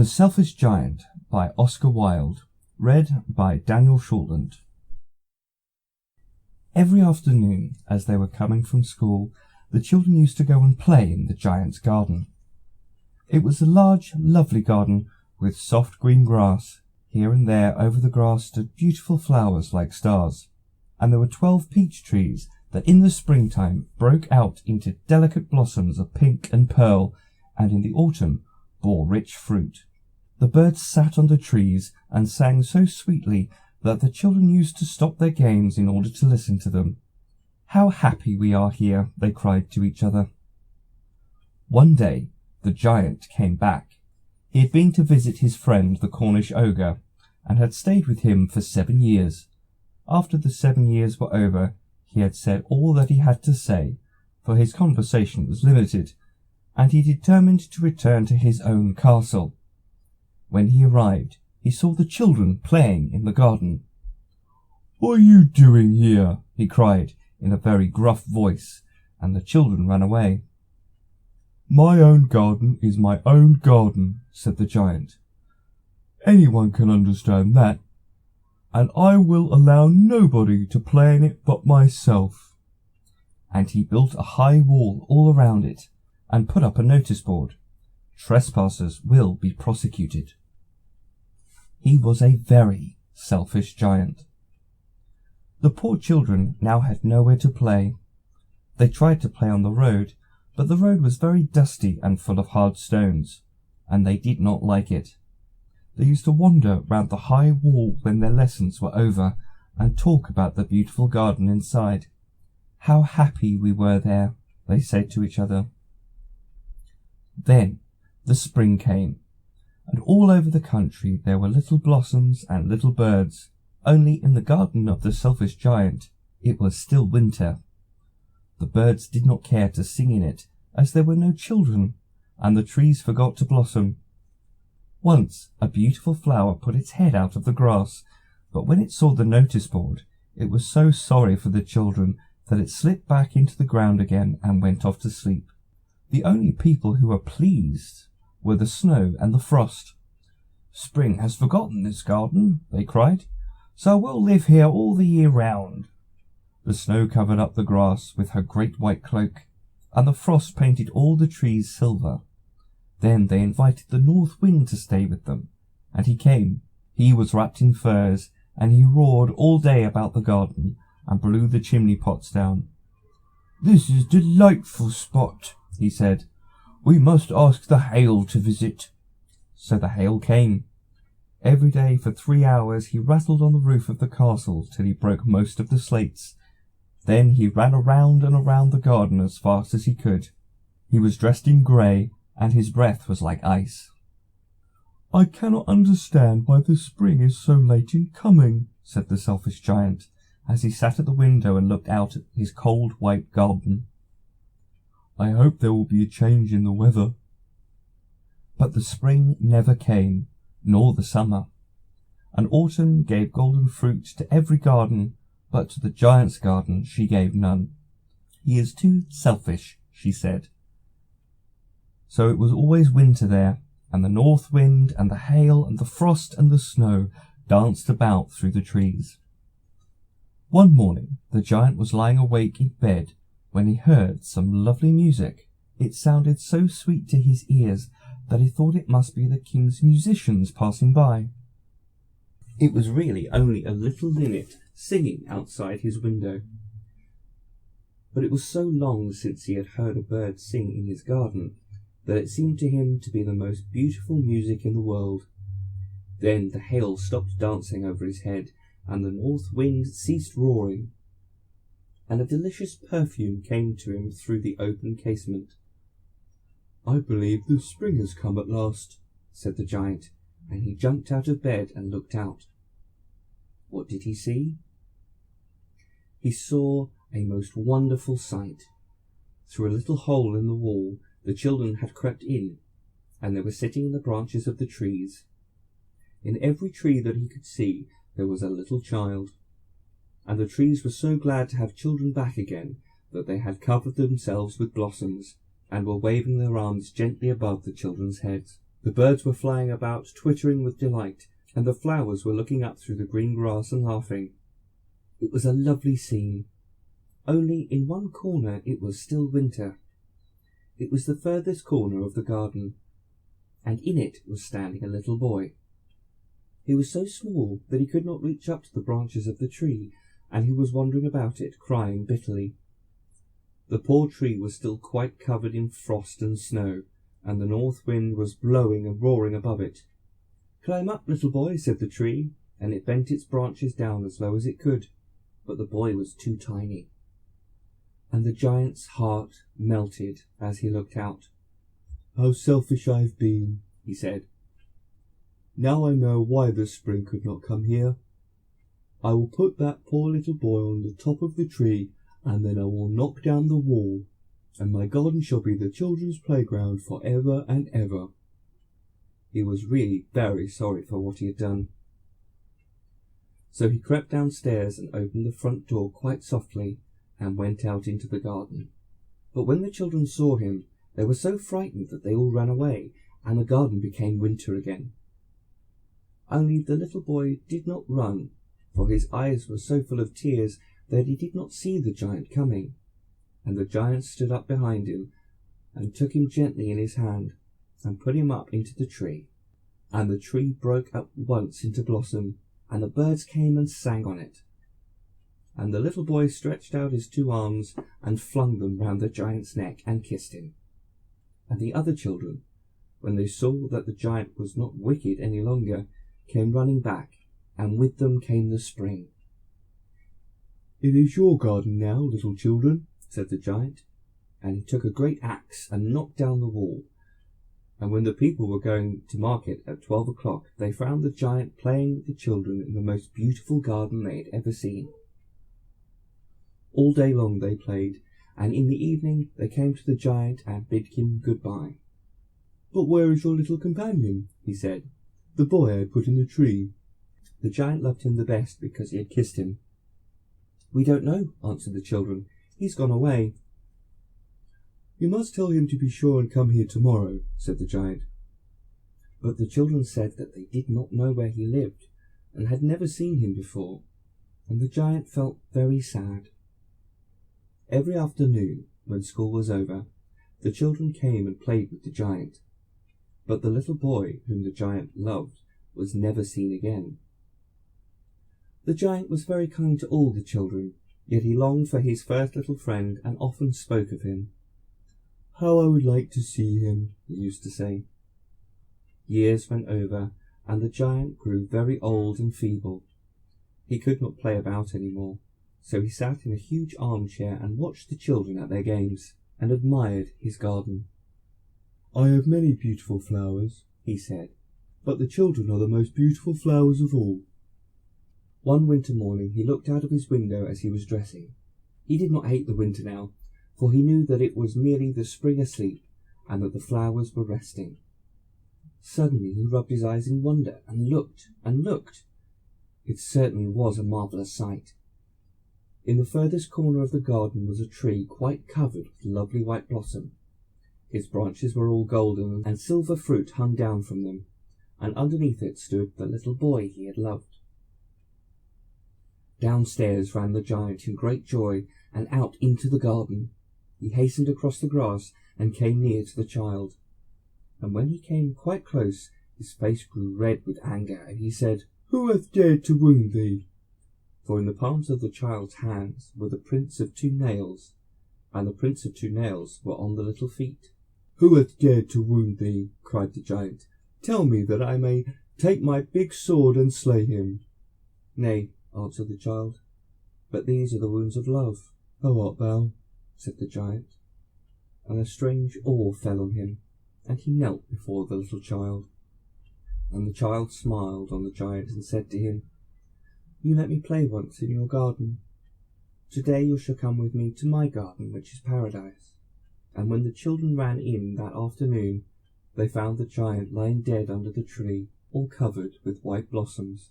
The Selfish Giant by Oscar Wilde. Read by Daniel Shortland. Every afternoon, as they were coming from school, the children used to go and play in the giant's garden. It was a large, lovely garden with soft green grass. Here and there over the grass stood beautiful flowers like stars, and there were 12 peach trees that in the springtime broke out into delicate blossoms of pink and pearl, and in the autumn bore rich fruit. The birds sat on the trees and sang so sweetly that the children used to stop their games in order to listen to them. "How happy we are here," they cried to each other. One day the giant came back. He had been to visit his friend the Cornish ogre, and had stayed with him for 7 years. After the 7 years were over, he had said all that he had to say, for his conversation was limited, and he determined to return to his own castle. When he arrived, he saw the children playing in the garden. "What are you doing here?" he cried in a very gruff voice, and the children ran away. "My own garden is my own garden," said the giant. "Anyone can understand that, and I will allow nobody to play in it but myself." And he built a high wall all around it, and put up a notice board: "Trespassers will be prosecuted." He was a very selfish giant. The poor children now had nowhere to play. They tried to play on the road, but the road was very dusty and full of hard stones, and they did not like it. They used to wander round the high wall when their lessons were over, and talk about the beautiful garden inside. "How happy we were there," they said to each other. Then the spring came, and all over the country there were little blossoms and little birds. Only in the garden of the selfish giant it was still winter. The birds did not care to sing in it, as there were no children, and the trees forgot to blossom. Once a beautiful flower put its head out of the grass, but when it saw the notice board, it was so sorry for the children that it slipped back into the ground again and went off to sleep. The only people who were pleased were the snow and the frost. "Spring has forgotten this garden," they cried, "so we'll live here all the year round." The snow covered up the grass with her great white cloak, and the frost painted all the trees silver. Then they invited the north wind to stay with them, and he came. He was wrapped in furs, and he roared all day about the garden, and blew the chimney pots down. "This is a delightful spot," he said. "We must ask the hail to visit." So the hail came. Every day for 3 hours he rattled on the roof of the castle till he broke most of the slates. Then he ran around and around the garden as fast as he could. He was dressed in grey, and his breath was like ice. "I cannot understand why the spring is so late in coming," said the selfish giant, as he sat at the window and looked out at his cold white garden. "I hope there will be a change in the weather." But the spring never came, nor the summer. And autumn gave golden fruit to every garden, but to the giant's garden she gave none. "He is too selfish," she said. So it was always winter there, and the north wind and the hail and the frost and the snow danced about through the trees. One morning the giant was lying awake in bed when he heard some lovely music. It sounded so sweet to his ears that he thought it must be the king's musicians passing by. It was really only a little linnet singing outside his window. But it was so long since he had heard a bird sing in his garden that it seemed to him to be the most beautiful music in the world. Then the hail stopped dancing over his head, and the north wind ceased roaring, and a delicious perfume came to him through the open casement. "I believe the spring has come at last," said the giant, and he jumped out of bed and looked out. What did he see? He saw a most wonderful sight. Through a little hole in the wall the children had crept in, and they were sitting in the branches of the trees. In every tree that he could see there was a little child, and the trees were so glad to have children back again that they had covered themselves with blossoms, and were waving their arms gently above the children's heads. The birds were flying about, twittering with delight, and the flowers were looking up through the green grass and laughing. It was a lovely scene. Only in one corner it was still winter. It was the furthest corner of the garden, and in it was standing a little boy. He was so small that he could not reach up to the branches of the tree, and he was wandering about it, crying bitterly. The poor tree was still quite covered in frost and snow, and the north wind was blowing and roaring above it. "Climb up, little boy," said the tree, and it bent its branches down as low as it could, but the boy was too tiny. And the giant's heart melted as he looked out. "How selfish I've been," he said. "Now I know why the spring could not come here. I will put that poor little boy on the top of the tree, and then I will knock down the wall, and my garden shall be the children's playground for ever and ever." He was really very sorry for what he had done. So he crept downstairs and opened the front door quite softly and went out into the garden. But when the children saw him, they were so frightened that they all ran away, and the garden became winter again. Only the little boy did not run, for his eyes were so full of tears that he did not see the giant coming, and the giant stood up behind him and took him gently in his hand and put him up into the tree. And the tree broke at once into blossom, and the birds came and sang on it. And the little boy stretched out his 2 arms and flung them round the giant's neck and kissed him. And the other children, when they saw that the giant was not wicked any longer, came running back, and with them came the spring. "It is your garden now, little children," said the giant, and he took a great axe and knocked down the wall. And when the people were going to market at 12 o'clock, they found the giant playing with the children in the most beautiful garden they had ever seen. All day long they played, and in the evening they came to the giant and bid him good-bye. "But where is your little companion?" he said, "the boy I put in the tree." The giant loved him the best because he had kissed him. "We don't know," answered the children. "He's gone away." "You must tell him to be sure and come here tomorrow," said the giant. But the children said that they did not know where he lived, and had never seen him before, and the giant felt very sad. Every afternoon, when school was over, the children came and played with the giant, but the little boy whom the giant loved was never seen again. The giant was very kind to all the children, yet he longed for his first little friend and often spoke of him. "How I would like to see him," he used to say. Years went over, and the giant grew very old and feeble. He could not play about any more, so he sat in a huge armchair and watched the children at their games, and admired his garden. "I have many beautiful flowers," he said, "but the children are the most beautiful flowers of all." One winter morning he looked out of his window as he was dressing. He did not hate the winter now, for he knew that it was merely the spring asleep, and that the flowers were resting. Suddenly he rubbed his eyes in wonder, and looked and looked. It certainly was a marvellous sight. In the furthest corner of the garden was a tree quite covered with lovely white blossom. Its branches were all golden, and silver fruit hung down from them, and underneath it stood the little boy he had loved. Downstairs ran the giant in great joy, and out into the garden. He hastened across the grass and came near to the child. And when he came quite close, his face grew red with anger, and he said, "Who hath dared to wound thee?" For in the palms of the child's hands were the prints of 2 nails, and the prints of 2 nails were on the little feet. "Who hath dared to wound thee?" cried the giant. "Tell me, that I may take my big sword and slay him." "Nay," answered the child, "but these are the wounds of love." "How art thou?" said the giant, and a strange awe fell on him, and he knelt before the little child. And the child smiled on the giant and said to him, "You let me play once in your garden. Today you shall come with me to my garden, which is paradise." And when the children ran in that afternoon, they found the giant lying dead under the tree, all covered with white blossoms.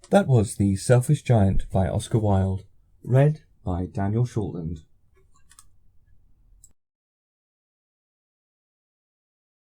That was The Selfish Giant by Oscar Wilde, read by Daniel Shortland.